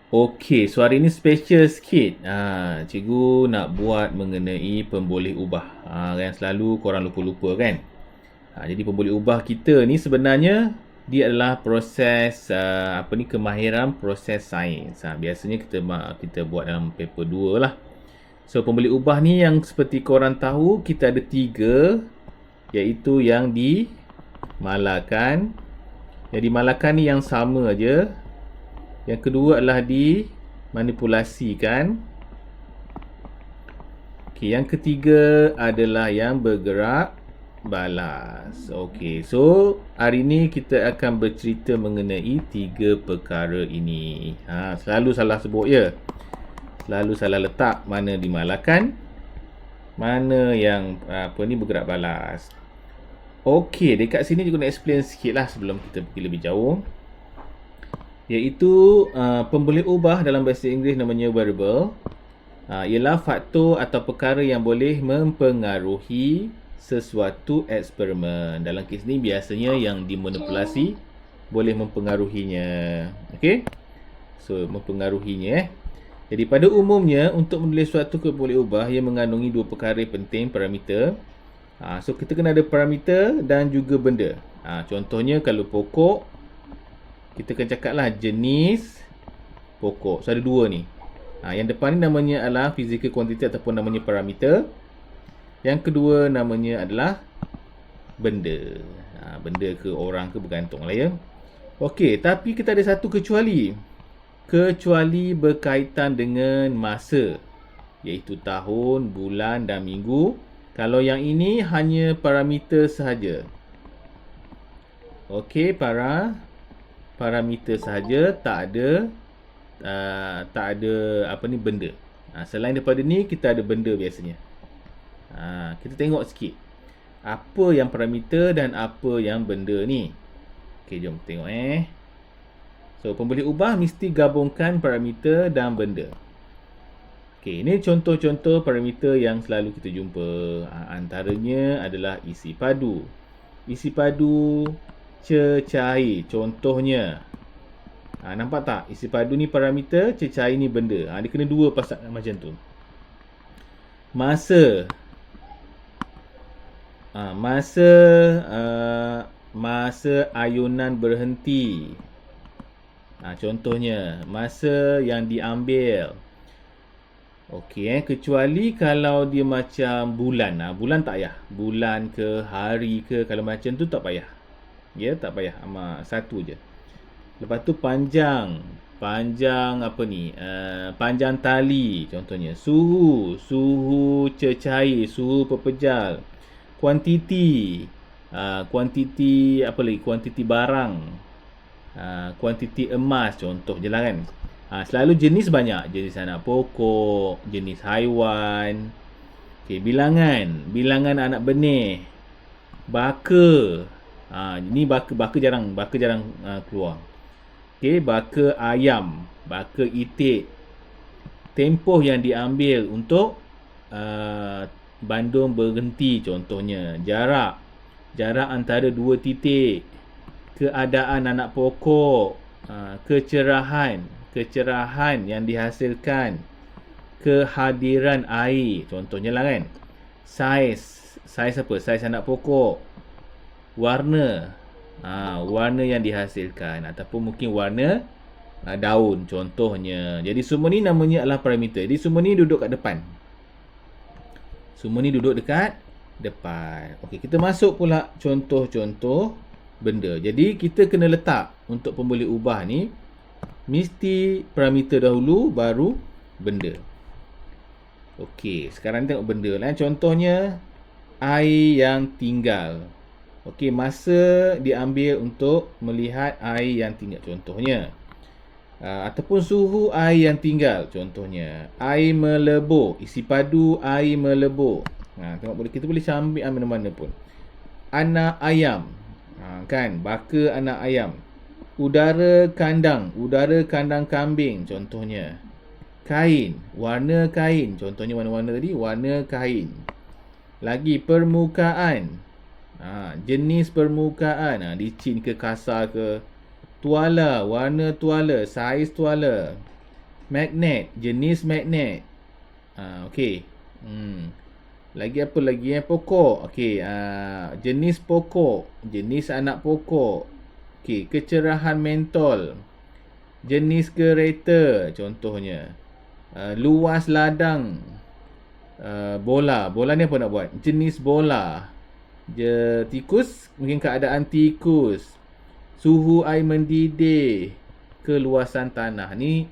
Okey, so hari ni special sikit. Cikgu nak buat mengenai pemboleh ubah. Yang selalu korang lupa-lupa kan. Jadi pemboleh ubah kita ni sebenarnya dia adalah proses kemahiran proses sains. Biasanya kita buat dalam paper 2 lah. So pemboleh ubah ni yang seperti korang tahu kita ada 3, iaitu yang dimalakan. Yang dimalakan ni yang sama aja. Yang kedua adalah dimanipulasikan. Okey, yang ketiga adalah yang bergerak balas. Okey, so hari ni kita akan bercerita mengenai 3 perkara ini. Selalu salah sebut ya. Selalu salah letak mana dimalakan, mana yang bergerak balas. Okey, dekat sini juga nak explain sikit lah sebelum kita pergi lebih jauh. Iaitu pemboleh ubah dalam bahasa Inggeris namanya variable. Ialah faktor atau perkara yang boleh mempengaruhi sesuatu eksperimen. Dalam kes ni biasanya yang dimanipulasi boleh mempengaruhinya. Okey? So, mempengaruhinya. Jadi pada umumnya untuk menulis suatu pemboleh ubah ia mengandungi 2 perkara penting, parameter. So kita kena ada parameter dan juga benda. Contohnya kalau pokok, kita akan cakap lah jenis pokok. So ada 2 ni. Yang depan ni namanya adalah physical quantity ataupun namanya parameter. Yang kedua namanya adalah benda. Benda ke orang ke bergantung lah ya. Okey, tapi kita ada satu kecuali. Kecuali berkaitan dengan masa. Iaitu tahun, bulan dan minggu. Kalau yang ini hanya parameter sahaja. Okey, parameter sahaja, tak ada benda. Selain daripada ni kita ada benda biasanya. Kita tengok sikit apa yang parameter dan apa yang benda ni. Okey, jom tengok So pemboleh ubah mesti gabungkan parameter dan benda. Okey, ini contoh-contoh parameter yang selalu kita jumpa. Antaranya adalah isi padu. Isi padu cecair contohnya. Nampak tak? Isi padu ni parameter, cecair ni benda. Dia kena 2 pasangan macam tu. Masa. Masa ayunan berhenti. Contohnya masa yang diambil. Okey, kecuali kalau dia macam bulan. Bulan tak payah. Bulan ke hari ke, kalau macam tu tak payah. Ya, tak payah. Satu je. Lepas tu panjang panjang tali contohnya. Suhu cecair, suhu pepejal. Kuantiti apa lagi, kuantiti barang, kuantiti emas, contoh je lah kan. Selalu jenis banyak, jenis anak pokok, jenis haiwan. Okay, bilangan anak benih, baka. Ni baka jarang keluar. Okay, baka ayam, baka itik. Tempoh yang diambil untuk bandung berhenti contohnya. Jarak antara 2 titik. Keadaan anak pokok. Kecerahan yang dihasilkan. Kehadiran air contohnya lah kan. Saiz apa? Saiz anak pokok. Warna yang dihasilkan ataupun mungkin warna daun contohnya. Jadi semua ni namanya adalah parameter. Jadi semua ni duduk kat depan. Okey, kita masuk pula contoh-contoh benda. Jadi kita kena letak untuk pemboleh ubah ni mesti parameter dahulu baru benda. Okey, sekarang tengok benda lah. Contohnya air yang tinggal. Okey, masa diambil untuk melihat air yang tinggal contohnya. Ataupun suhu air yang tinggal contohnya. Air melebur, isi padu air melebur. Tengok, kita boleh ambil mana-mana pun. Anak ayam. Kan, baka anak ayam. Udara kandang kambing contohnya. Kain, warna kain. Contohnya warna-warna tadi, warna kain. Lagi permukaan. Jenis permukaan, licin ke kasar ke. Tuala, warna tuala, saiz tuala. Magnet, jenis magnet. Okey. Lagi apa lagi pokok. Okey, jenis pokok, jenis anak pokok. Okey, kecerahan mentol. Jenis kereta contohnya. Luas ladang. Bola. Bola ni apa nak buat? Jenis bola. Tikus, mungkin keadaan tikus. Suhu air mendidih. Keluasan tanah. Ni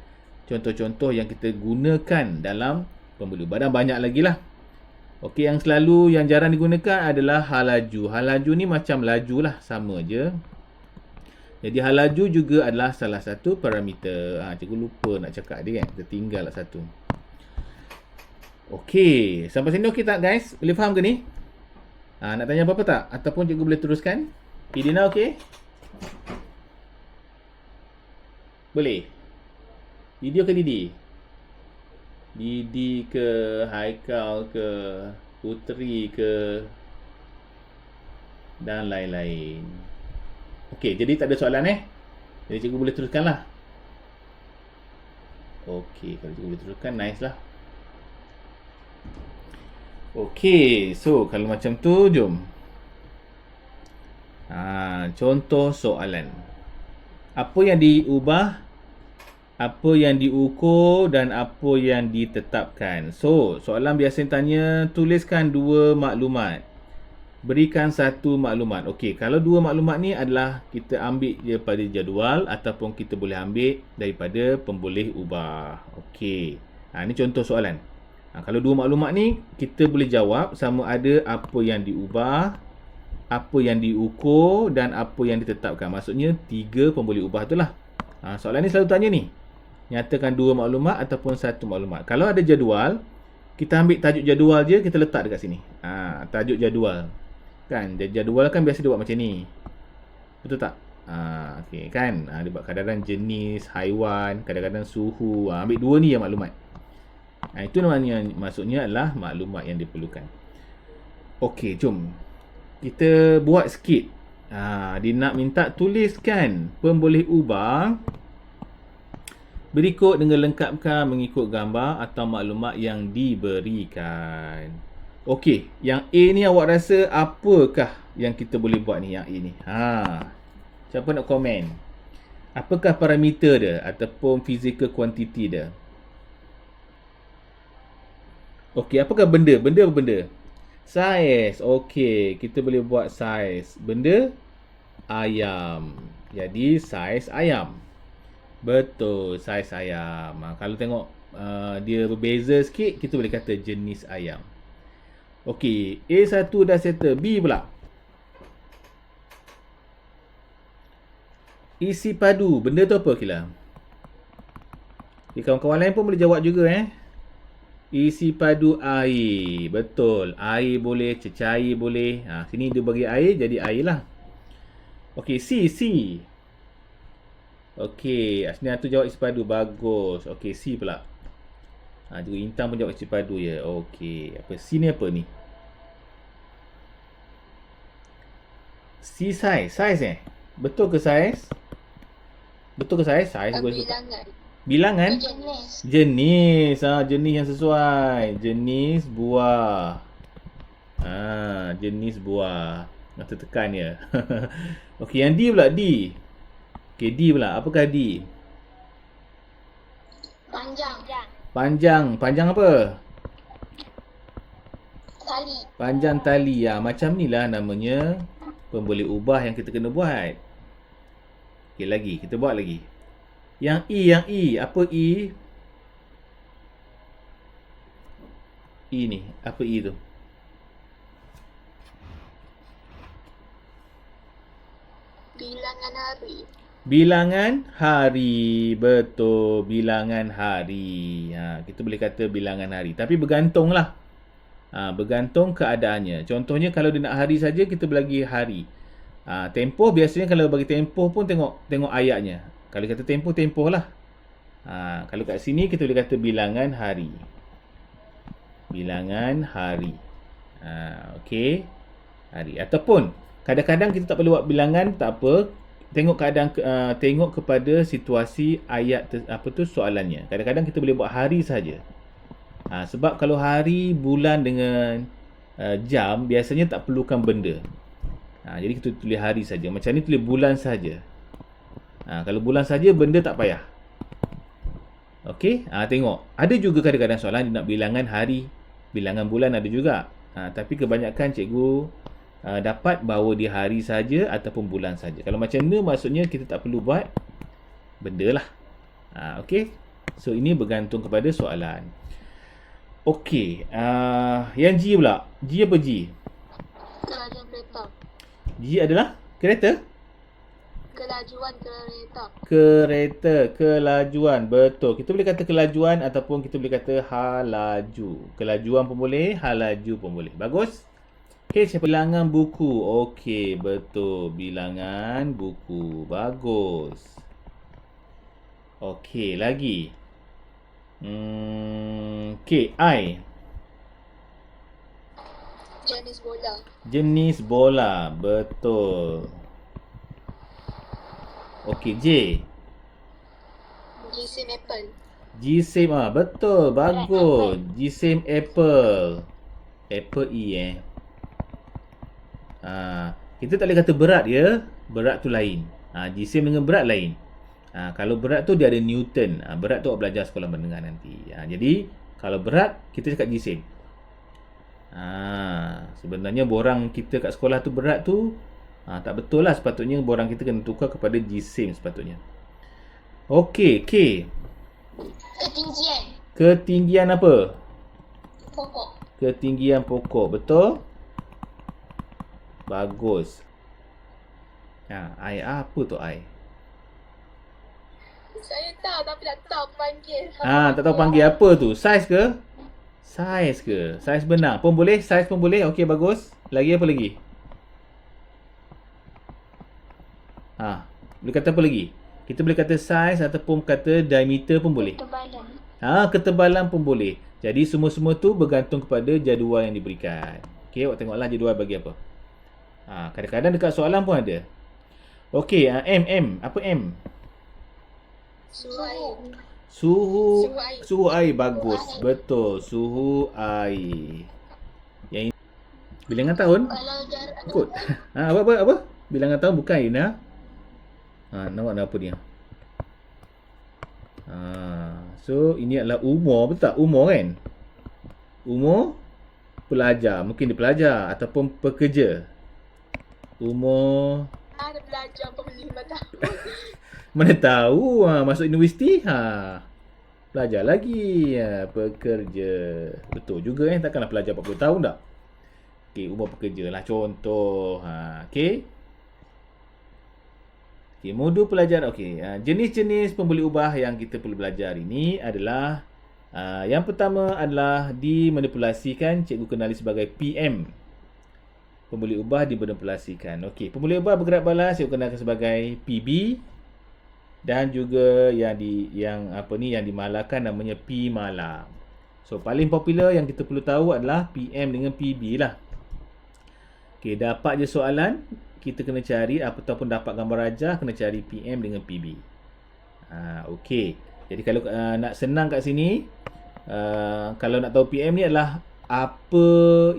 contoh-contoh yang kita gunakan dalam pembeli ubah. Dan banyak lagi lah. Okey, yang jarang digunakan adalah hal laju. Hal laju ni macam laju lah, sama je. Jadi hal laju juga adalah salah satu parameter. Cikgu lupa nak cakap dia kan. Tertinggal lah satu. Okey, sampai sini okey tak guys? Boleh faham ke ni? Nak tanya apa-apa tak? Ataupun cikgu boleh teruskan? Idina okey? Boleh? Didi ke Didi? Didi ke Haikal ke Putri ke dan lain-lain. Okey, jadi tak ada soalan Jadi cikgu boleh teruskan lah. Okey, kalau cikgu boleh teruskan, nice lah. Okey, so kalau macam tu, jom. Contoh soalan. Apa yang diubah, apa yang diukur dan apa yang ditetapkan. So, soalan biasa tanya, tuliskan dua maklumat. Berikan satu maklumat. Okey, kalau dua maklumat ni adalah kita ambil daripada jadual ataupun kita boleh ambil daripada pemboleh ubah. Okey. Ini contoh soalan. Kalau dua maklumat ni kita boleh jawab sama ada apa yang diubah, apa yang diukur dan apa yang ditetapkan. Maksudnya tiga pemboleh ubah tu lah. Soalan ni selalu tanya ni. Nyatakan dua maklumat ataupun satu maklumat. Kalau ada jadual, kita ambil tajuk jadual je, kita letak dekat sini. Tajuk jadual. Kan, jadual kan biasa dia buat macam ni. Betul tak? Okey kan? Dia buat kadang-kadang jenis haiwan, kadang-kadang suhu. Ambil dua ni yang maklumat. Itu namanya, maksudnya adalah maklumat yang diperlukan. Okey, jom. Kita buat sikit. Dia nak minta tuliskan pemboleh ubah berikut dengan lengkapkan mengikut gambar atau maklumat yang diberikan. Okey, yang A ni awak rasa apakah yang kita boleh buat ni, yang A ni? Siapa nak komen? Apakah parameter dia ataupun physical quantity dia? Okey, apakah benda? Benda apa benda? Saiz. Okey, kita boleh buat saiz. Benda ayam. Jadi saiz ayam. Betul, saiz ayam. Kalau tengok dia berbeza sikit, kita boleh kata jenis ayam. Okey, A1 dah settle. B pula. Isi padu. Benda tu apa Kila? Kawan-kawan lain pun boleh jawab juga Isi padu air. Betul. Air boleh, cecair boleh. Sini dia bagi air, jadi air lah. Okey, C. Okey, Asnia tu jawab isi padu. Bagus. Okey, C pula. Juga Intan pun jawab isi padu je. Okey, apa C ni apa ni? C size Betul ke size? Betul ke size? Size bilangan. Jenis. Jenis yang sesuai. Jenis buah. Jenis buah. Nak tertekan ya. Okey, yang D pula, D. Okey, D pula. Apakah D? Panjang. Panjang apa? Tali. Panjang tali. Macam ni lah namanya pemboleh ubah yang kita kena buat. Okey, lagi. Kita buat lagi. Yang E. Apa E? E ni. Apa E tu? Bilangan hari. Betul. Bilangan hari. Kita boleh kata bilangan hari. Tapi bergantung lah. Bergantung keadaannya. Contohnya kalau dia nak hari saja, kita bagi hari. Tempoh biasanya kalau bagi tempoh pun tengok ayatnya. Kalau kata tempoh lah. Kalau kat sini kita boleh kata bilangan hari. Bilangan hari. Okey. Hari. Ataupun kadang-kadang kita tak perlu buat bilangan, tak apa. tengok keadaan tengok kepada situasi ayat soalannya. Kadang-kadang kita boleh buat hari saja. Sebab kalau hari, bulan dengan jam biasanya tak perlukan benda. Jadi kita tulis hari saja. Macam ni tulis bulan saja. Kalau bulan saja benda tak payah. Okey, tengok. Ada juga kadang-kadang soalan dia nak bilangan hari, bilangan bulan ada juga. Tapi kebanyakan cikgu dapat bahawa dia hari saja ataupun bulan saja. Kalau macam ni maksudnya kita tak perlu buat benda lah. Okey. So ini bergantung kepada soalan. Okey, yang G pula. G apa G? Kelajuan kereta. G adalah kereta? Kelajuan kereta. Kereta, kelajuan. Betul. Kita boleh kata kelajuan ataupun kita boleh kata halaju. Kelajuan pun boleh, halaju pun boleh. Bagus? Okey, bilangan buku. Okey, betul. Bilangan buku. Bagus. Okey, lagi. Okey, I. Jenis bola. Jenis bola. Betul. Okey, J. Jisim apple. Jisim, betul. Bagus. Jisim apple. Apple E kita tak boleh kata berat ya. Berat tu lain. Jisim dengan berat lain. Kalau berat tu dia ada Newton. Berat tu awak belajar sekolah menengah nanti. Jadi kalau berat kita cakap jisim. Sebenarnya borang kita kat sekolah tu berat tu tak betul lah. Sepatutnya borang kita kena tukar kepada jisim sepatutnya. Okey, K. Ketinggian. Ketinggian apa? Pokok. Ketinggian pokok. Betul? Bagus. I apa tu I? Saya tahu tapi tak tahu panggil. Tak tahu panggil apa tu? Saiz ke? Saiz ke? Saiz benang pun boleh? Saiz pun boleh? Okey, bagus. Lagi apa lagi? Boleh kata apa lagi? Kita boleh kata saiz ataupun kata diameter pun boleh. Ketebalan. Ketebalan pun boleh. Jadi semua-semua tu bergantung kepada jadual yang diberikan. Okey, awak tengoklah jadual bagi apa. Kadang-kadang dekat soalan pun ada. Okey, M. Apa M? Suhu air. Suhu air. Bagus. Betul. Suhu air. Yang ini bilangan tahun? Kalau jarak Kot. Apa? Bilangan tahun bukan Ina. Nampak apa dia? So ini adalah umur, betul tak? Umur kan? Umur pelajar. Mungkin dia pelajar ataupun pekerja. Umur ada belajar 45 tahun. mana tahu masuk universiti belajar lagi pekerja. Betul juga takkanlah pelajar 40 tahun tak? Okey, umur pekerja lah contoh. Okey. Okey, modul pelajaran. Okey, jenis-jenis pembuli ubah yang kita perlu belajar ini adalah yang pertama adalah dimanipulasikan. Cikgu kenali sebagai PM. Pembuli ubah dimanipulasikan. Okey, pembuli ubah bergerak balas cikgu kenalkan sebagai PB dan juga yang dimalakan namanya P malam. So paling popular yang kita perlu tahu adalah PM dengan PB lah. Okey, dapat je soalan, kita kena cari ataupun dapat gambar rajah kena cari PM dengan PB. Okey. Jadi kalau nak senang kat sini, kalau nak tahu PM ni adalah apa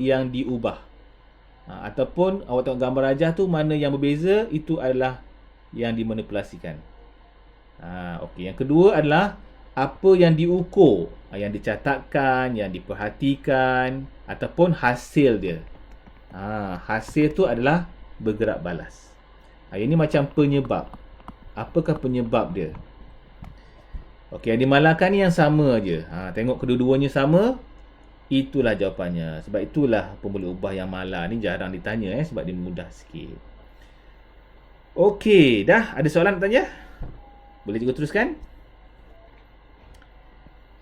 yang diubah. Ataupun awak tengok gambar rajah tu mana yang berbeza, itu adalah yang dimanipulasikan. Okey, yang kedua adalah apa yang diukur, yang dicatatkan, yang diperhatikan ataupun hasil dia. Hasil tu adalah bergerak balas. Ini macam penyebab. Apakah penyebab dia? Okey, yang dimalahkan ni yang sama je. Tengok kedua-duanya sama, itulah jawapannya. Sebab itulah pembuli ubah yang malah ni jarang ditanya sebab dia mudah sikit. Okey, dah ada soalan nak tanya? Boleh cikgu teruskan?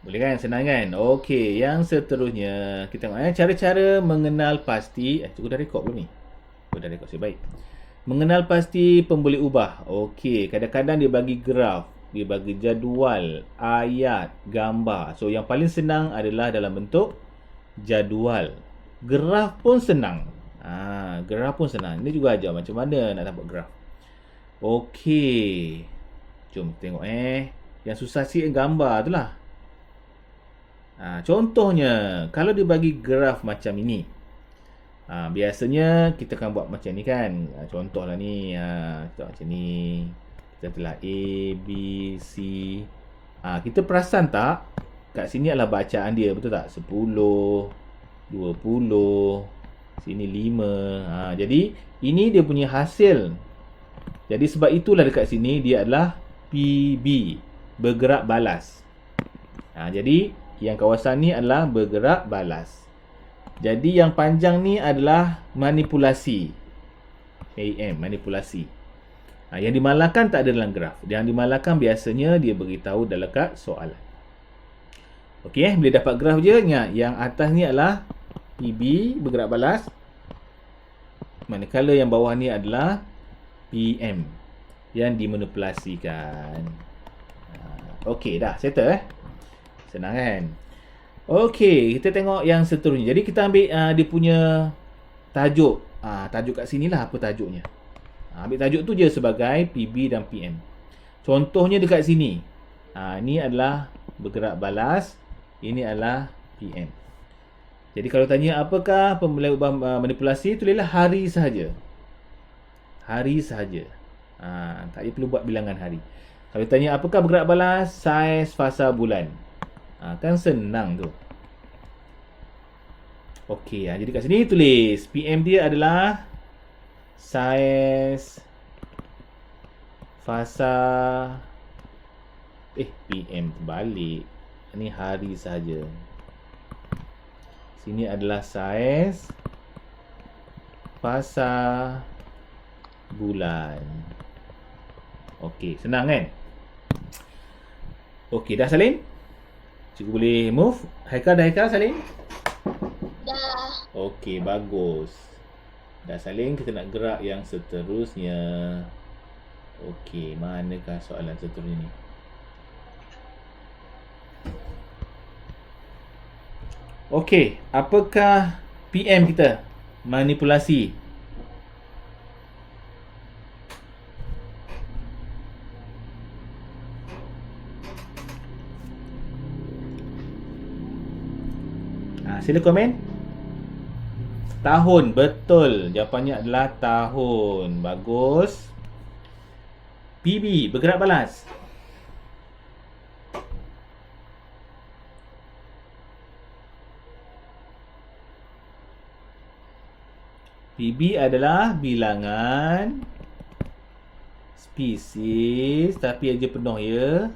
Boleh kan? Senang kan? Okey, yang seterusnya kita tengok cara-cara mengenal pasti. Cikgu dah rekod belum ni? Dah rekod, baik. Mengenal pasti pembuli ubah. Okey, kadang-kadang dia bagi graf, dia bagi jadual, ayat, gambar. So yang paling senang adalah dalam bentuk jadual. Graf pun senang. Graf pun senang. Ini juga ajar macam mana nak dapat graf. Okey. Jom tengok Yang susah sikit gambar tu lah. Contohnya, kalau dia bagi graf macam ini. Biasanya kita akan buat macam ni kan. Contohlah ni. Kita macam ni. Kita telah A, B, C. Kita perasan tak? Kat sini adalah bacaan dia. Betul tak? 10, 20. Sini 5. Jadi, ini dia punya hasil. Jadi sebab itulah dekat sini dia adalah PB, bergerak balas. Jadi yang kawasan ni adalah bergerak balas. Jadi yang panjang ni adalah manipulasi. AM, manipulasi. Yang dimalahkan tak ada dalam graf. Yang dimalahkan biasanya dia beritahu dalam kat soalan. Okey, bila dapat graf je, yang atas ni adalah PB, bergerak balas. Manakala yang bawah ni adalah PM yang dimanipulasikan. Okey, dah settle Senang kan? Okey, kita tengok yang seterusnya. Jadi kita ambil dia punya tajuk. Tajuk kat sini lah apa tajuknya. Ambil tajuk tu je sebagai PB dan PM. Contohnya dekat sini. Ini adalah bergerak balas. Ini adalah PM. Jadi kalau tanya apakah pemulai ubah manipulasi, tulislah hari sahaja. Hari sahaja. Tak perlu buat bilangan hari. Kalau tanya apakah bergerak balas, saiz fasa bulan. Kan senang tu. Okey, jadi kat sini tulis PM dia adalah saiz fasa PM terbalik. Ini hari sahaja. Sini adalah saiz fasa bulan. Okey, senang kan? Okey, dah salin? Cikgu boleh move? Haikal dah salin? Dah. Okey, bagus. Dah salin, kita nak gerak yang seterusnya. Okey, manakah soalan seterusnya ni? Okey, apakah PM kita? Manipulasi. Sila komen. Tahun, betul. Jawapannya adalah tahun. Bagus. PB, bergerak balas. PB adalah bilangan spesies, tapi aja penuh ya.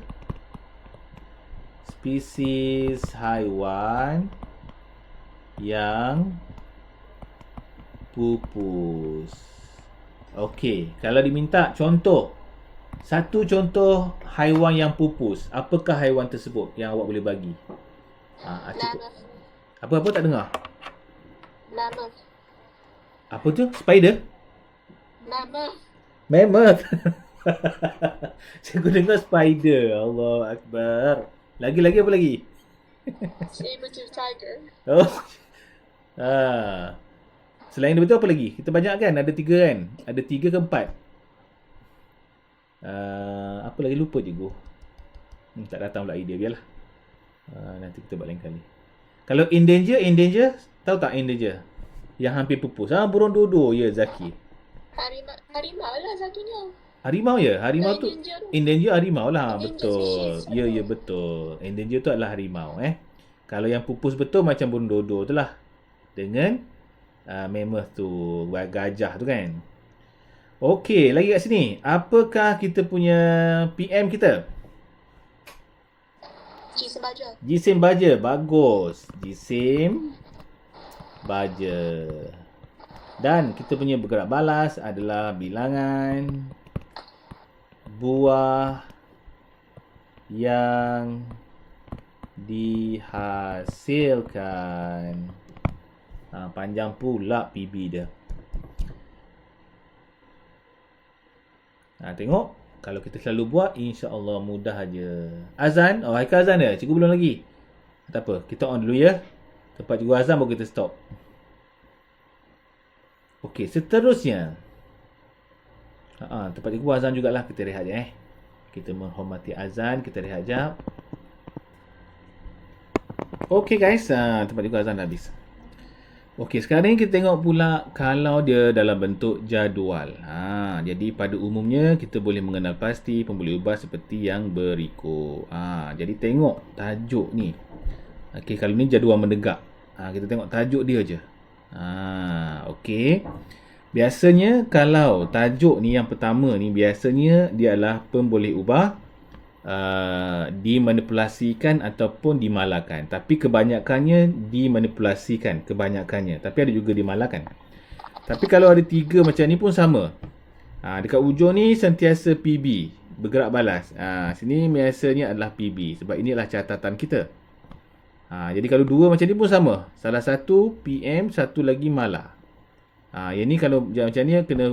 Spesies haiwan yang pupus. Okey, kalau diminta contoh, satu contoh haiwan yang pupus, apakah haiwan tersebut yang awak boleh bagi? Cukup. Apa-apa tak dengar? Mammoth. Apa tu? Spider? Mammoth. Cikgu dengar spider. Allah Akbar. Lagi apa lagi? Saber-tooth tiger. Oh. Selain daripada itu apa lagi? Kita banyak kan? Ada 3 kan? Ada 3 ke 4? Apa lagi lupa cikgu? Tak datang pula idea, biarlah. Nanti kita buat lain kali. Kalau endanger, tahu tak endanger? Yang hampir pupus. Burung dodo ya Zaki. Harimau lah satunya. Harimau ya? Harimau tu endanger harimau lah. Endangered Betul. Ya betul. Endanger tu adalah harimau Kalau yang pupus betul macam burung dodo tu lah. Dengan mammoth tu, gajah tu kan. Okey, lagi kat sini. Apakah kita punya PM kita? Jisim baja. Jisim baja, bagus. Jisim baja. Dan kita punya bergerak balas adalah bilangan buah yang dihasilkan. Panjang pula PB dia. Tengok. Kalau kita selalu buat, insya-Allah mudah aja. Azan. Haikal azan dah. Cikgu belum lagi. Tak apa. Kita on dulu ya. Tempat cikgu azan baru kita stop. Okey, seterusnya. Tempat cikgu azan jugalah. Kita rehat je Kita menghormati azan. Kita rehat jap. Okay guys, tempat cikgu azan dah habis. Okey, sekarang ni kita tengok pula kalau dia dalam bentuk jadual. Jadi pada umumnya kita boleh mengenal pasti pembuli ubah seperti yang berikut. Jadi tengok tajuk ni. Okey, kalau ni jadual menegak. Kita tengok tajuk dia je. Okey. Biasanya kalau tajuk ni yang pertama ni biasanya dia adalah pemboleh ubah dimanipulasikan ataupun dimalakan. Tapi kebanyakannya dimanipulasikan, kebanyakannya. Tapi ada juga dimalakan. Tapi kalau ada 3 macam ni pun sama. Dekat ujung ni sentiasa PB, bergerak balas. Sini biasanya adalah PB sebab ini adalah catatan kita. Jadi kalau 2 macam ni pun sama. Salah satu PM, satu lagi mala. Yang ni kalau macam ni kena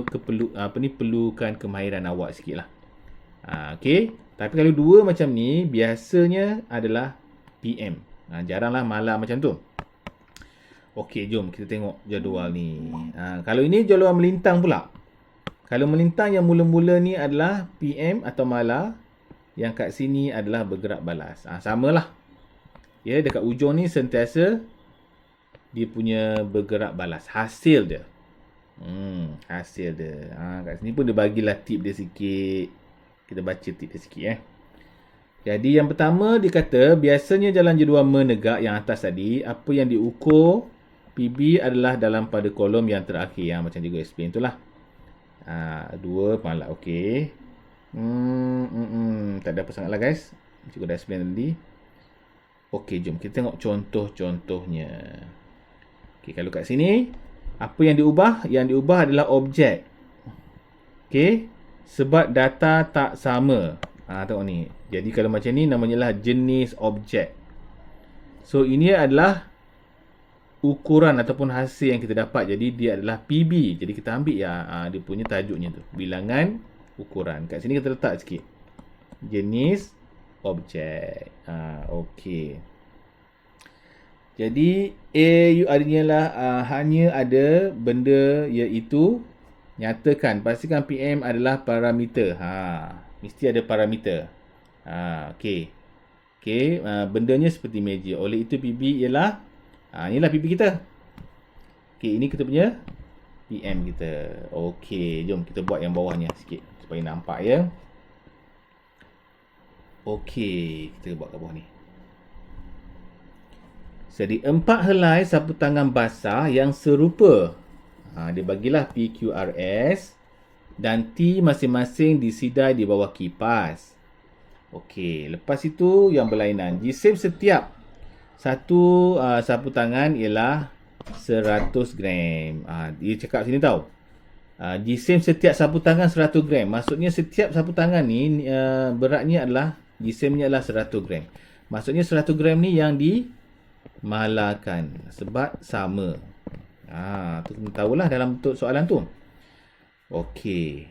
perlukan kemahiran awak sikit lah. Okey. Tapi kalau 2 macam ni biasanya adalah PM. Jaranglah mala macam tu. Okey, jom kita tengok jadual ni. Kalau ini jadual melintang pula. Kalau melintang yang mula-mula ni adalah PM atau mala, yang kat sini adalah bergerak balas. Samalah. Ya, dekat ujung ni sentiasa dia punya bergerak balas. Hasil dia. Hasil dia. Kat sini pun dia bagilah tip dia sikit. Kita baca tip dia sikit Jadi yang pertama dia kata biasanya jalan jadual menegak yang atas tadi, apa yang diukur PB adalah dalam pada kolom yang terakhir macam cikgu explain tu lah. 2 malak. Okey. Tak ada apa sangat lah guys. Cikgu dah explain tadi. Okey, jom kita tengok contoh-contohnya. Okey, kalau kat sini apa yang diubah? Yang diubah adalah objek. Okey. Sebab data tak sama. Tengok ni. Jadi kalau macam ni namanya lah jenis objek. So ini adalah ukuran ataupun hasil yang kita dapat. Jadi dia adalah PB. Jadi kita ambil dia punya tajuknya tu. Bilangan ukuran. Kat sini kita letak sikit. Jenis objek. Okey. Jadi artinya lah hanya ada benda iaitu nyatakan, pastikan PM adalah parameter. Mesti ada parameter. Okey. Okey, bendanya seperti meja. Oleh itu PB ialah inilah PB kita. Okey, ini kita punya PM kita. Okey, jom kita buat yang bawahnya sikit supaya nampak ya. Okey, kita buat kat bawah ni. Jadi 4 helai sapu tangan basah yang serupa. Dia bagilah PQRS dan T masing-masing disidai di bawah kipas. Okey, lepas itu yang berlainan. Jisim setiap satu sapu tangan ialah 100 gram. Dia cakap sini tahu. Jisim setiap sapu tangan 100 gram. Maksudnya setiap sapu tangan ni beratnya adalah, jisimnya adalah 100 gram. Maksudnya 100 gram ni yang dimalakan sebab sama. Tu kena tahulah dalam bentuk soalan tu. Okey.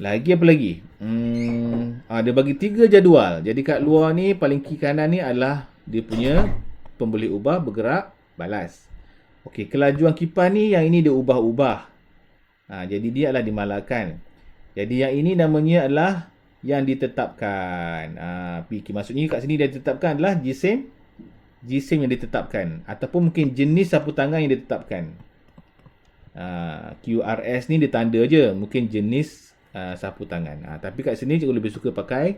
Lagi apa lagi? Dia bagi 3 jadual. Jadi kat luar ni paling kiri kanan ni adalah dia punya pemboleh ubah bergerak balas. Okey, kelajuan kipas ni yang ini dia ubah-ubah. Jadi dia adalah dimalakan. Jadi yang ini namanya adalah yang ditetapkan. Maksudnya kat sini dia ditetapkan adalah jisim yang ditetapkan ataupun mungkin jenis sapu tangan yang ditetapkan. QRS ni dia tanda je mungkin jenis sapu tangan. Tapi kat sini cikgu lebih suka pakai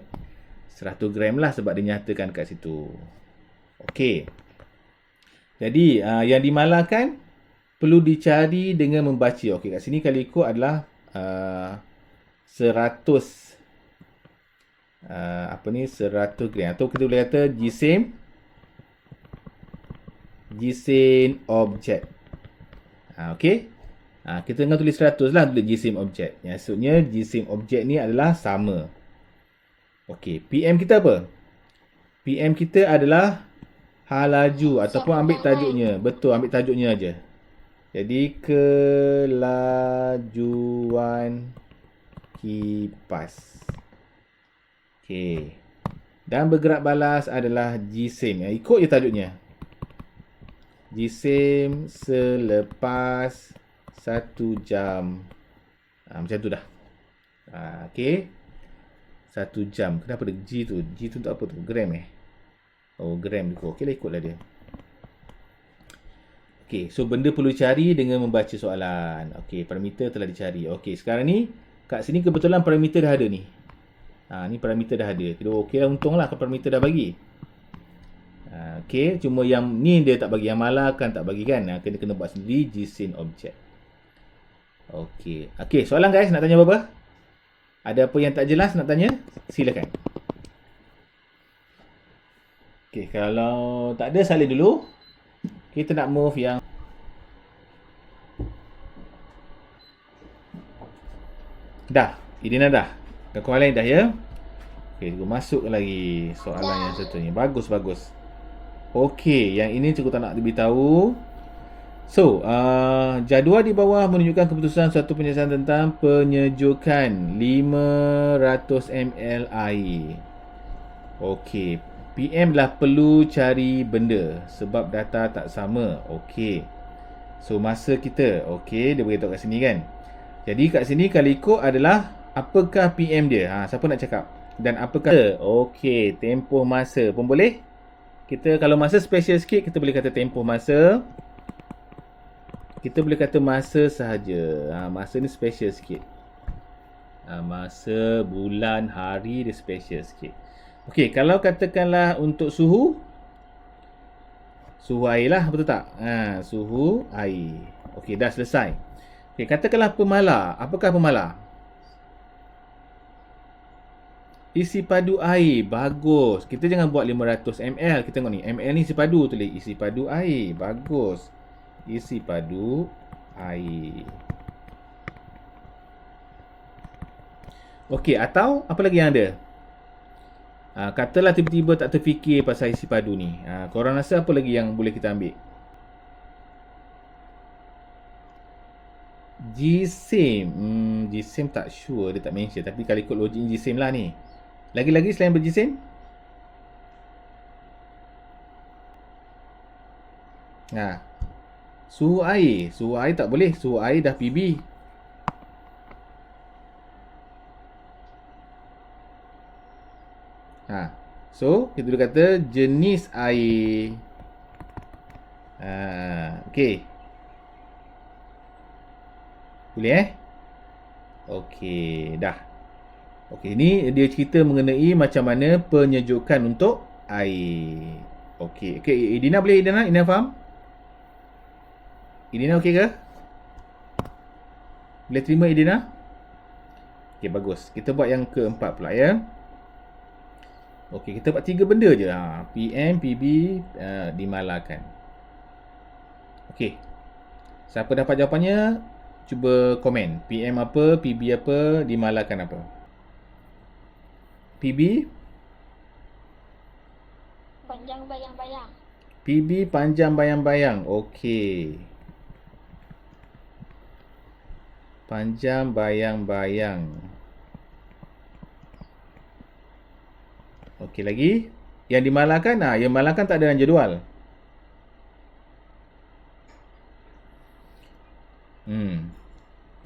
100 gram lah sebab dia nyatakan kat situ. Okey. Jadi yang dimalakan perlu dicari dengan membaca. Okey, kat sini kalau ikut adalah 100 100 gram atau kita boleh kata jisim objek. Okey. Kita tengah tulis 100 lah, tulis jisim objek. Maksudnya jisim objek ni adalah sama. Okey, PM kita apa? PM kita adalah halaju ataupun ambil tajuknya. Betul, ambil tajuknya aja. Jadi kelajuan kipas. Okey. Dan bergerak balas adalah jisim. Ikut je tajuknya. Jisim selepas 1 jam. Macam tu dah. Okey. 1 jam. Kenapa ada G tu? G tu untuk apa tu? Gram Oh, gram tu. Okey lah, ikutlah dia. Okey, so benda perlu cari dengan membaca soalan. Okey, parameter telah dicari. Okey, sekarang ni kat sini kebetulan parameter dah ada ni. Ni parameter dah ada. Kira okey lah, untunglah parameter dah bagi. Okey, cuma yang ni dia tak bagi, yang malakan tak bagi kan. Kena buat sendiri JSON object. Okey. Okey, soalan guys, nak tanya apa-apa? Ada apa yang tak jelas nak tanya? Silakan. Okey, kalau tak ada salin dulu. Kita nak move yang dah. Idina dah. Kawan lain dah ya. Okey, kita masuk lagi soalan yang satunya. Bagus. Okey, yang ini cikgu tak nak diberitahu. So, jadual di bawah menunjukkan keputusan suatu penjelasan tentang penyejukan 500 ml air. Okey, PM adalah perlu cari benda sebab data tak sama. Okey. So, masa kita. Okey, dia beritahu kat sini kan. Jadi, kat sini kalau ikut adalah apakah PM dia. Siapa nak cakap? Dan apakah? Okey, tempoh masa pun boleh. Kita kalau masa special sikit, kita boleh kata tempoh masa. Kita boleh kata masa sahaja. Masa ni special sikit. Masa, bulan, hari dia special sikit. Okey, kalau katakanlah untuk suhu air lah, betul tak? Suhu air. Okey, dah selesai. Okey, katakanlah pemala. Apakah pemala? Isi padu air. Bagus. Kita jangan buat 500 ml. Kita tengok ni. ml ni isi padu tulis. Isi padu air. Bagus. Isi padu air. Okey, atau apa lagi yang ada? Katalah tiba-tiba tak terfikir pasal isi padu ni. Korang rasa apa lagi yang boleh kita ambil? Jisim. Jisim tak sure, dia tak mention. Tapi kalau ikut logik jisim lah ni. Lagi-lagi selain berjisim? Suhu air. Suhu air tak boleh. Suhu air dah PB. So, kita boleh kata jenis air. Okey. Boleh Okey, dah. Okey, ni dia cerita mengenai macam mana penyejukan untuk air. Okey, Idina boleh? Idina faham? Idina okey ke? Boleh terima Idina? Okey, bagus. Kita buat yang keempat pula ya. Okey, kita buat 3 benda je. PM, PB, dimalakan. Okey. Siapa dapat jawapannya? Cuba komen. PM apa, PB apa, dimalakan apa? PB? Panjang bayang-bayang. PB panjang bayang-bayang. Okey. Panjang bayang-bayang. Okey lagi. Yang dimalakan, yang dimalakan tak ada dalam jadual.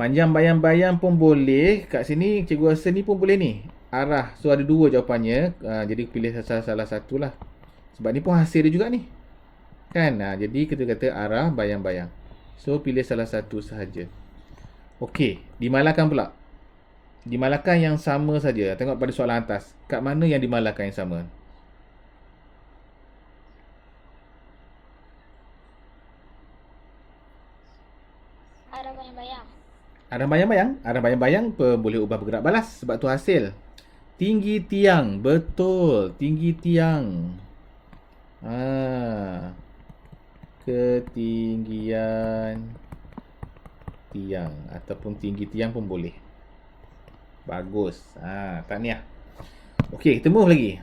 Panjang bayang-bayang pun boleh. Kat sini cikgu rasa ni pun boleh ni. Arah. So ada 2 jawapannya. Jadi pilih salah satu lah. Sebab ni pun hasil dia juga ni. Kan? Jadi kita kata arah bayang-bayang. So pilih salah satu sahaja. Okey. Dimalakan pula. Dimalakan yang sama saja. Tengok pada soalan atas. Kat mana yang dimalakan yang sama? Arah bayang-bayang. Arah bayang-bayang? Arah bayang-bayang boleh ubah bergerak balas. Sebab tu hasil. Tinggi tiang. Betul. Tinggi tiang. Ketinggian tiang. Ataupun tinggi tiang pun boleh. Bagus. Tahniah. Okey, kita move lagi.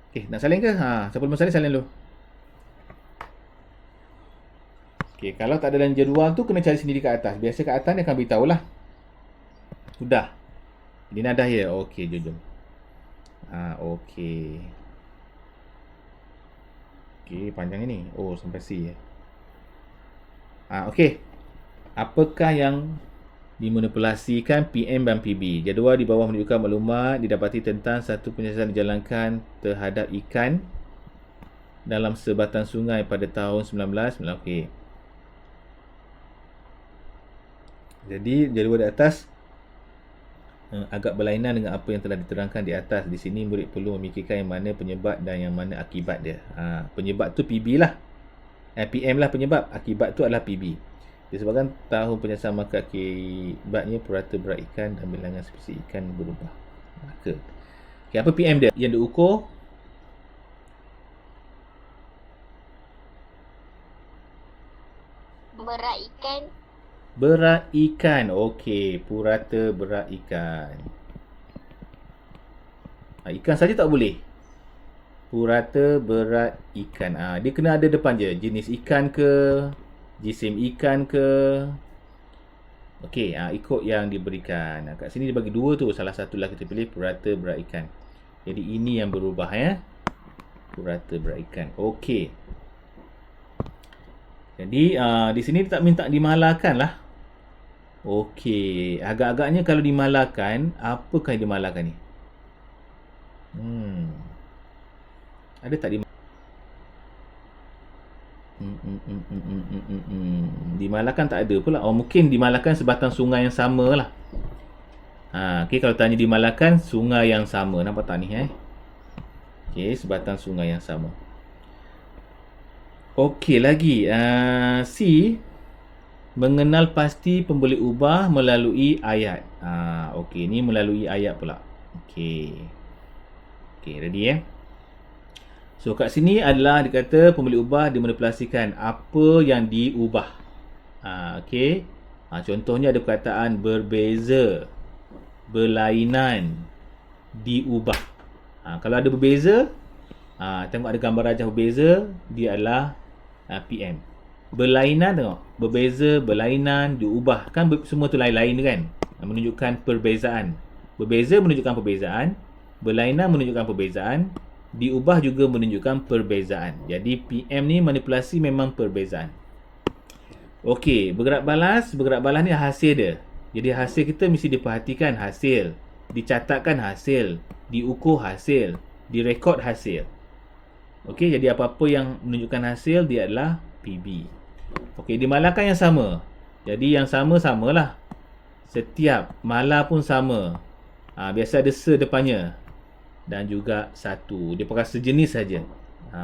Okey, nak salin ke? Siapa belum salin dulu. Okey, kalau tak ada dalam jadual tu kena cari sendiri kat atas. Biasa kat atas dia akan beritahu lah. Sudah. Dia dah ya. Okey, jom. Okey. Okey, panjang ini. Oh, sampai C ya. Okey. Apakah yang dimanipulasikan PM dan PB? Jadual di bawah menunjukkan maklumat didapati tentang satu penyiasatan dijalankan terhadap ikan dalam sebatang sungai pada tahun 1990. Okey. Jadi jadual di atas agak berlainan dengan apa yang telah diterangkan di atas. Di sini murid perlu memikirkan yang mana penyebab dan yang mana akibat dia. Penyebab tu PB lah. PM lah penyebab. Akibat tu adalah PB. Disebabkan tahun penyiasatan maka akibatnya purata berat ikan dan bilangan spesies ikan berubah. Maka. Okay, apa PM dia? Yang diukur Berat ikan. berat ikan. Okey, purata berat ikan. Ikan saja tak boleh. Purata berat ikan. Dia kena ada depan je. Jenis ikan ke, jisim ikan ke. Okey, ikut yang diberikan. Kat sini dia bagi dua tu. Salah satulah kita pilih purata berat ikan. Jadi ini yang berubah ya. Purata berat ikan. Okey. Jadi di sini tak minta dimalarkan lah. Okey, agak-agaknya kalau dimalarkan, apakah yang dimalarkan ni? Ada tak dimalarkan tak ada pula. Mungkin dimalarkan sebatang sungai yang sama lah. Okey, kalau tanya dimalarkan sungai yang sama. Nampak tak ni Okey, sebatang sungai yang sama. Okey lagi. C, mengenal pasti pemboleh ubah melalui ayat. Okey, ni melalui ayat pula. Okey. Okey, ready So kat sini adalah dikata pemboleh ubah dimanipulasikan. Apa yang diubah? Okey. Contohnya ada perkataan berbeza, berlainan, diubah. Kalau ada berbeza, tengok ada gambar rajah berbeza, dia adalah PM. Berlainan tengok, berbeza, berlainan, diubah. Kan semua tu lain-lain kan? Menunjukkan perbezaan. Berbeza menunjukkan perbezaan, berlainan menunjukkan perbezaan, diubah juga menunjukkan perbezaan. Jadi PM ni manipulasi memang perbezaan. Okey, bergerak balas ni hasil dia. Jadi hasil kita mesti diperhatikan hasil, dicatatkan hasil, diukur hasil, direkod hasil. Okey, jadi apa-apa yang menunjukkan hasil dia adalah PB. Okey, dimalarkan yang sama. Jadi yang sama-samalah. Setiap malar pun sama. Biasa ada se depannya. Dan juga satu. Dia pakai sejenis saja.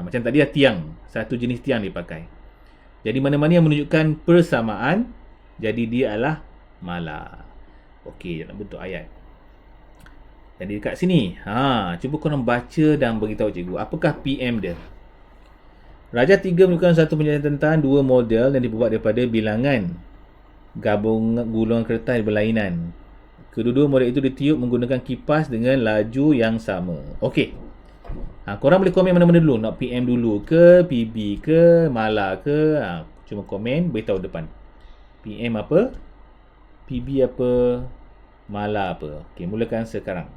Macam tadi tiang. Satu jenis tiang dia pakai. Jadi mana-mana yang menunjukkan persamaan, jadi dia adalah malar. Okey, dalam bentuk ayat. Jadi dekat sini, cuba korang baca dan beritahu cikgu. Apakah PM dia? Rajah 3 menunjukkan satu penjelasan tentang dua model yang dibuat daripada bilangan gulungan kertas berlainan. Kedua-dua model itu ditiup menggunakan kipas dengan laju yang sama. Okey. Korang boleh komen mana-mana dulu. Nak PM dulu ke, PB ke, malar ke. Cuma komen, beritahu depan. PM apa? PB apa? Malar apa? Okey, mulakan sekarang.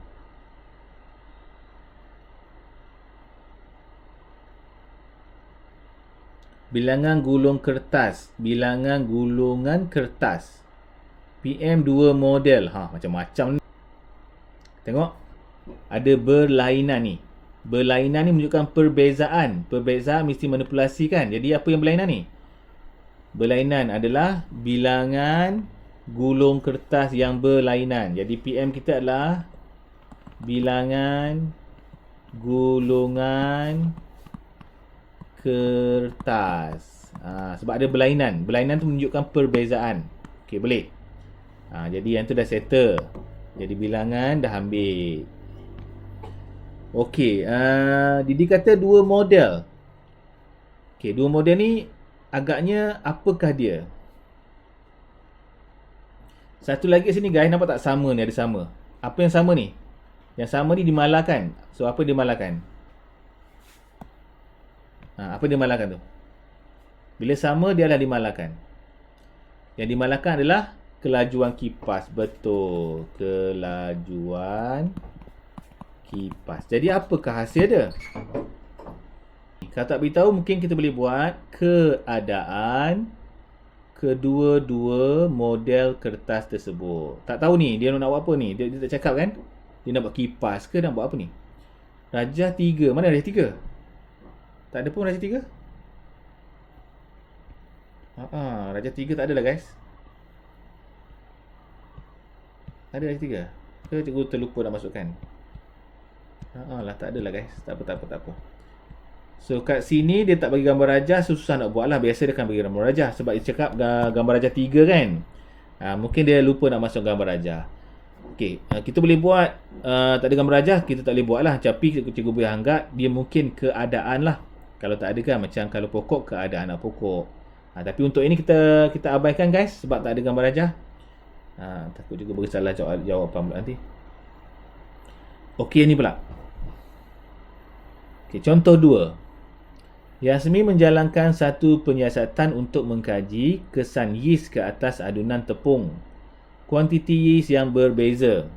Bilangan gulung kertas. Bilangan gulungan kertas. PM 2 model. Macam-macam ni. Tengok. Ada berlainan ni. Berlainan ni menunjukkan perbezaan. Perbezaan mesti manipulasikan. Jadi apa yang berlainan ni? Berlainan adalah bilangan gulung kertas yang berlainan. Jadi PM kita adalah bilangan gulungan kertas. Sebab ada berlainan. Berlainan tu menunjukkan perbezaan. Okey, boleh. Jadi yang tu dah settle. Jadi bilangan dah ambil. Okey, Didi kata dua model. Okey, dua model ni agaknya apakah dia? Satu lagi sini guys, nampak tak sama ni, ada sama. Apa yang sama ni? Yang sama ni dimalarkan. So apa dimalarkan? Apa dimalarkan tu? Bila sama dia adalah dimalarkan. Yang dimalarkan adalah kelajuan kipas. Betul. Kelajuan kipas. Jadi apakah hasil dia? Kalau tak beritahu mungkin kita boleh buat keadaan kedua-dua model kertas tersebut. Tak tahu ni, dia nak buat apa ni? Dia tak cakap kan? Dia nak buat kipas ke nak buat apa ni? Rajah 3. Mana Rajah 3? Tak ada pun Rajah 3. Rajah 3 tak ada lah guys. Ada Rajah 3? Ke cikgu terlupa nak masukkan? Lah tak ada lah guys. Tak apa. So kat sini dia tak bagi gambar rajah, susah nak buat lah. Biasa dia akan bagi gambar rajah sebab dia cakap gambar rajah 3 kan. Mungkin dia lupa nak masuk gambar rajah. Okey, kita boleh buat tak ada gambar rajah, kita tak boleh buat lah. Tapi cikgu boleh anggap dia mungkin keadaan lah. Kalau tak ada kan, macam kalau pokok, keadaan nak pokok. Tapi untuk ini kita abaikan guys sebab tak ada gambar rajah. Takut juga beri salah jawapan pula nanti. Okey, ni pula. Okey, contoh 2. Yasmi menjalankan satu penyiasatan untuk mengkaji kesan yeast ke atas adunan tepung. Kuantiti yeast yang berbeza.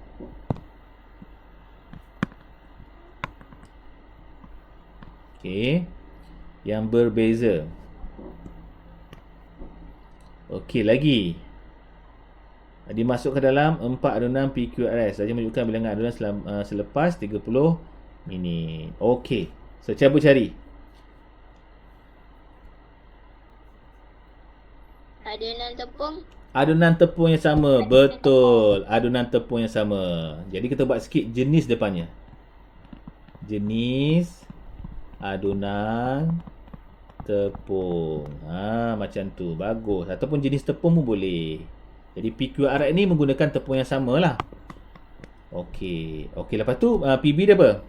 Okey, yang berbeza. Okey, lagi. Dimasuk ke dalam 4 adunan PQRS. Saja menunjukkan bilangan adunan selepas 30 minit. Okey, so cuba cari. Adunan tepung yang sama. Betul. Adunan tepung yang sama. Jadi kita buat sikit jenis depannya. Jenis adunan tepung. Macam tu. Bagus. Ataupun jenis tepung pun boleh. Jadi PQRS ni menggunakan tepung yang sama lah. Okey. Lepas tu PB dia apa?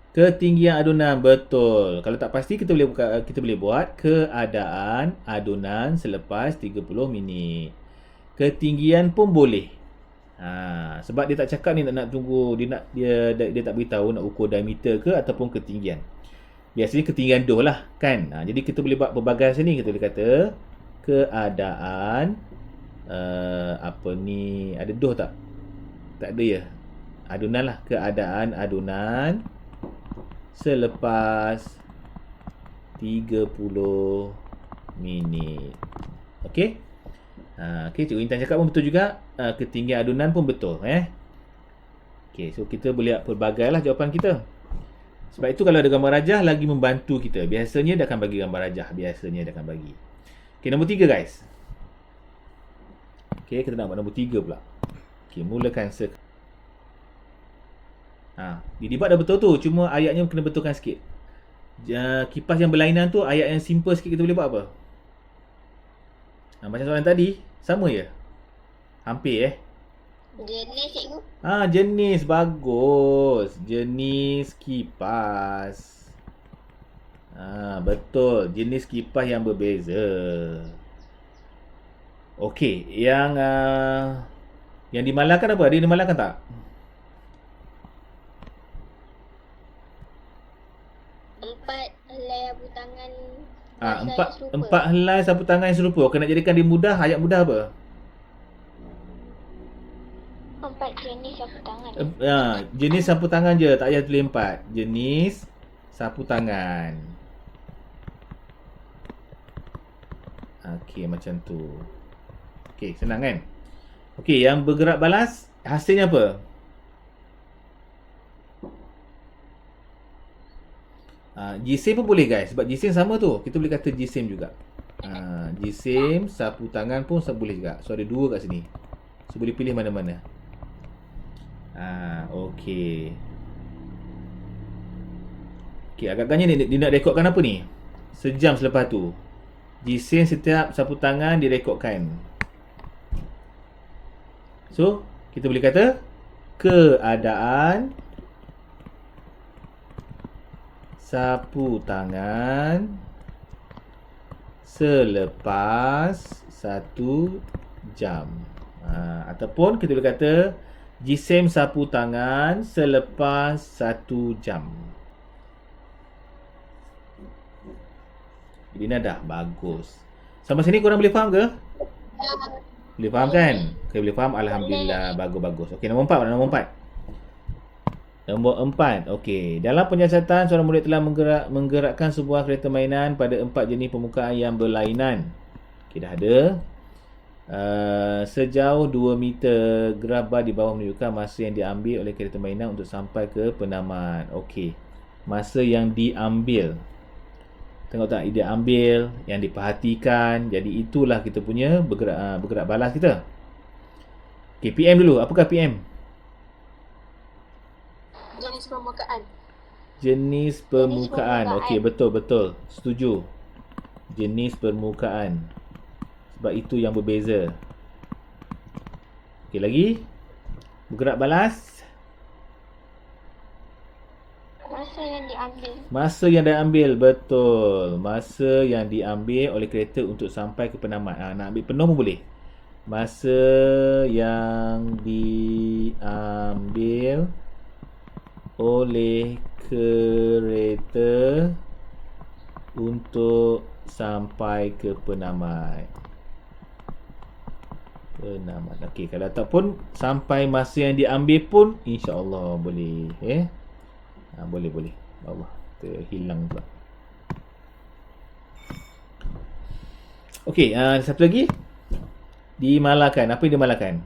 Ketinggian adunan. Betul. Kalau tak pasti kita boleh buat keadaan adunan selepas 30 minit. Ketinggian pun boleh. Sebab dia tak cakap ni nak tunggu dia tak beritahu nak ukur diameter ke ataupun ketinggian. Biasanya ketinggian doh lah kan. Jadi kita boleh buat pelbagai sini. Kita boleh kata keadaan ada doh tak? Tak ada ya. Adunan lah. Keadaan adunan selepas 30 minit. Okey? Cikgu Intan cakap pun betul juga. Ketinggian adunan pun betul. Okey, so kita boleh pelbagai lah jawapan kita. Sebab itu kalau ada gambar rajah lagi membantu kita. Biasanya dia akan bagi gambar rajah. Okey, nombor 3 guys. Okey, kita nak buat nombor 3 pula. Okey, mulakan dibuat dah betul tu. Cuma ayatnya kena betulkan sikit. Kipas yang berlainan tu, ayat yang simple sikit kita boleh buat apa? Macam soalan tadi. Sama je? Hampir Jenis cikgu. Jenis. Bagus. Jenis kipas. Betul. Jenis kipas yang berbeza. Okey. Yang dimalahkan apa? Ada yang dimalahkan tak? Empat helai sapu tangan yang serupa. Kena jadikan dia mudah. Ayat mudah apa? 4 jenis sapu tangan. Jenis sapu tangan je. Tak payah tulis 4. Jenis sapu tangan. Okey, macam tu. Okey, senang kan? Okey, yang bergerak balas hasilnya apa? Jisim pun boleh guys. Sebab jisim sama tu. Kita boleh kata jisim juga. Jisim, sapu tangan pun boleh juga. So ada 2 kat sini. So boleh pilih mana-mana. Okey. Okey, agak-agaknya dia nak rekodkan apa ni? Sejam selepas tu. Jisim setiap sapu tangan direkodkan. So, kita boleh kata keadaan sapu tangan selepas 1 jam. Ataupun kita boleh kata jisim sapu tangan selepas 1 jam. Jadi dah bagus. Sampai sini korang boleh faham ke? Boleh faham kan? Okay, boleh faham. Alhamdulillah. Bagus-bagus. Okey, nombor 4. Nombor 4. Nombor 4. Okey. Dalam penyiasatan, seorang murid telah menggerakkan sebuah kereta mainan pada 4 jenis permukaan yang berlainan. Okey, Okey, dah ada. Sejauh 2 meter graf bar di bawah menunjukkan masa yang diambil oleh kereta mainan untuk sampai ke penamat. Okey. Masa yang diambil. Tengok tak, dia ambil, yang diperhatikan. Jadi itulah kita punya bergerak balas kita. Okey, PM dulu. Apakah PM? Jenis permukaan. Jenis permukaan. permukaan. Okey, betul. Setuju. Jenis permukaan. Sebab itu yang berbeza. Okey, lagi. Bergerak balas. Masa yang diambil. Masa yang diambil, betul. Masa yang diambil oleh kereta untuk sampai ke penamat. Nak ambil penuh pun boleh. Masa yang diambil oleh kereta untuk sampai ke penamat. Okey, kalau tak pun sampai masa yang diambil pun insya-Allah boleh, boleh. Allah, terhilang pula. Okey, satu lagi. Dimalakan. Apa yang dimalakan?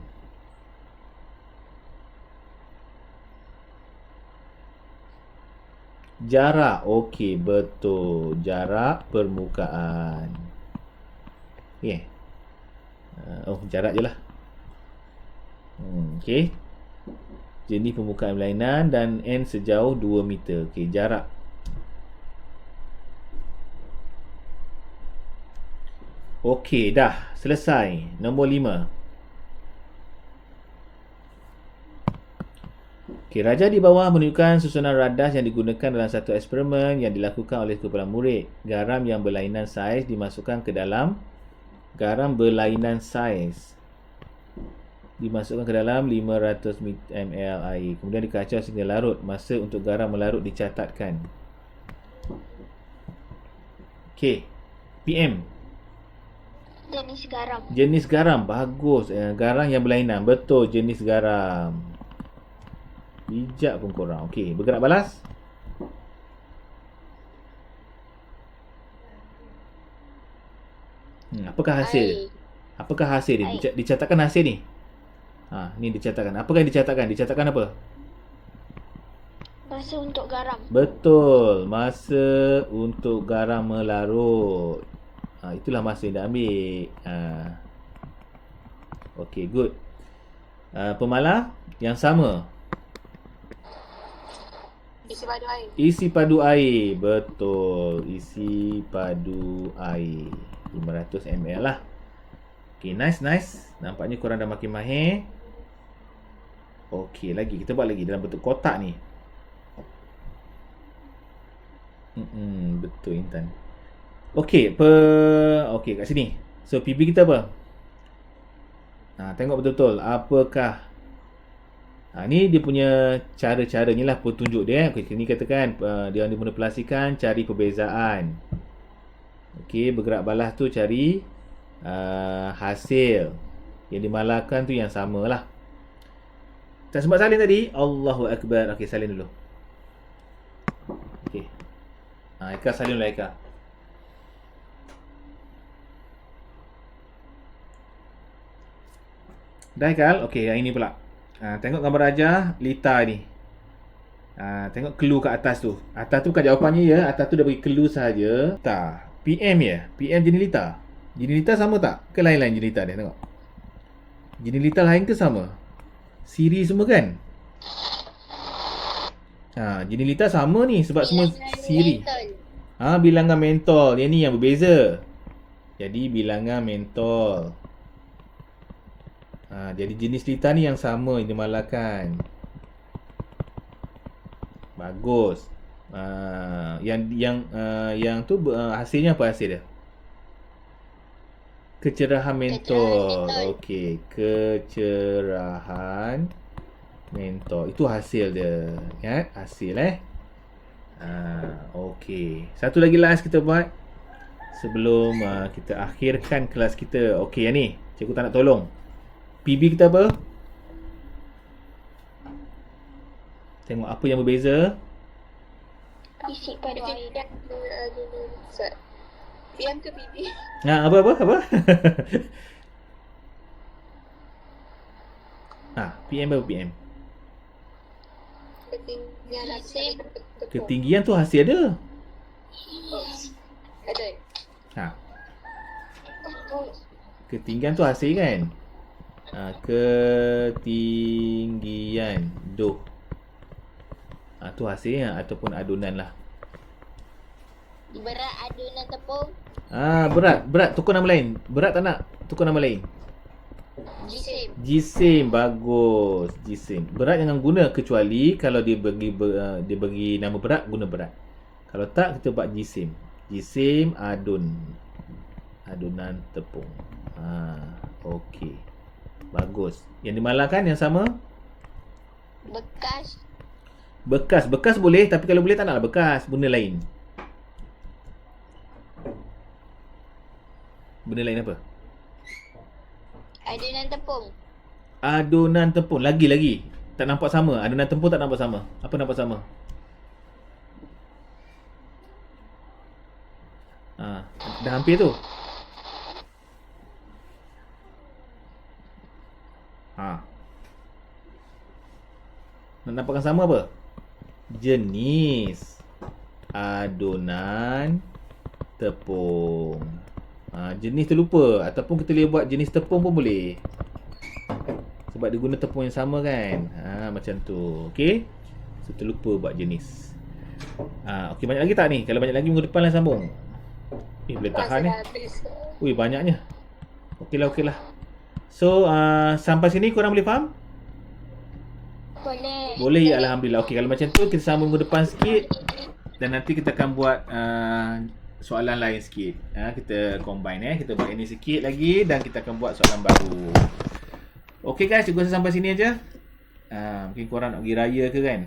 Jarak. Okey, betul. Jarak permukaan. Jarak je lah. Okey. Jenis permukaan berlainan dan N sejauh 2 meter. Okey, jarak. Okey, dah. Selesai. Nombor 5. Okey, raja di bawah menunjukkan susunan radas yang digunakan dalam satu eksperimen yang dilakukan oleh kepala murid. Garam yang berlainan saiz dimasukkan ke dalam dimasukkan ke dalam 500 ml air. Kemudian dikacau sehingga larut. Masa untuk garam melarut dicatatkan. Okey. PM. Jenis garam. Bagus. Garam yang berlainan. Betul, jenis garam. Bijak pun korang. Okey, bergerak balas. Apakah hasil? Apakah hasil ni? Dicatatkan hasil ni. Ni dicatatkan. Apakah yang dicatatkan? Dicatatkan apa? Masa untuk garam. Betul. Masa untuk garam melarut. Itulah masa yang dah ambil. Okey, good. Pemalar yang sama. Isi padu air. Betul. Isi padu air. 500 ml lah. Okay, nice. Nampaknya korang dah makin mahir. Okay, lagi. Kita buat lagi dalam bentuk kotak ni. Betul, Intan. Okay, okay, kat sini. So, PB kita apa? Tengok betul-betul. Apakah? Ni dia punya cara-cara ni lah petunjuk dia. Okay, ni katakan dia dimanipulasikan, cari perbezaan. Okey, bergerak balas tu cari hasil. Yang dimalahkan tu yang sama lah. Tak sempat salin tadi. Allahu Akbar. Okey, salin dulu. Okey. Eka salin dulu, Eka. Dah, Eka? Okey, yang ini pula. Tengok gambar Raja, Lita ni. Tengok clue kat atas tu. Atas tu bukan jawapannya ya. Atas tu dah bagi clue saja. Tak. PM ya? PM jenis Lita. Jenis Lita sama tak? Ke lain-lain jenis Lita dia? Tengok. Jenis Lita lain ke sama? Siri semua kan? Jenis Lita sama ni sebab semua Siri. Bilangan mentol. Yang ni yang berbeza. Jadi bilangan mentol. Jadi jenis Lita ni yang sama yang dimalahkan. Bagus. Yang tu hasilnya apa hasil dia? Kecerahan mentol. Okey, kecerahan mentol. Itu hasil dia. Ya, hasil okey. Satu lagi last kita buat sebelum kita akhirkan kelas kita. Okey, yang ni cikgu tak nak tolong. PB kita apa? Tengok apa yang berbeza. Isi padu air. PM ke PD? Apa? PM apa PM? Ketinggian atas tepung. Ketinggian tu hasil ada. Ada. Ha, ketinggian tu hasil kan? Ketinggian doh. Tu hasil ataupun adunan lah. Berat adunan tepung. Berat tukar nama lain. Berat tak nak tukar nama lain. Jisim. Jisim, bagus. Jisim. Berat jangan guna kecuali kalau dia bagi nama berat, guna berat. Kalau tak, kita buat jisim. Jisim adunan tepung. Okey. Bagus. Yang dimalangkan yang sama? Bekas boleh, tapi kalau boleh tak naklah bekas, benda lain. Benda lain apa? Adunan tepung. Lagi. Tak nampak sama. Adunan tepung tak nampak sama. Apa nampak sama? Dah hampir tu. Nak nampakkan sama apa? Jenis adunan tepung. Jenis tu lupa. Ataupun kita boleh buat jenis tepung pun boleh. Sebab dia guna tepung yang sama kan. Macam tu. Okey. So terlupa buat jenis. Okey, banyak lagi tak ni? Kalau banyak lagi minggu depan lah sambung. Boleh tahan ni. Ui, banyaknya. Okey lah. So sampai sini korang boleh faham? Boleh ya, Alhamdulillah. Okey, kalau macam tu kita sambung minggu depan sikit. Dan nanti kita akan buat soalan lain sikit. Kita combine Kita buat ini sikit lagi dan kita akan buat soalan baru. Okey guys, cikgu rasa sampai sini aja. Mungkin korang nak pergi raya ke kan?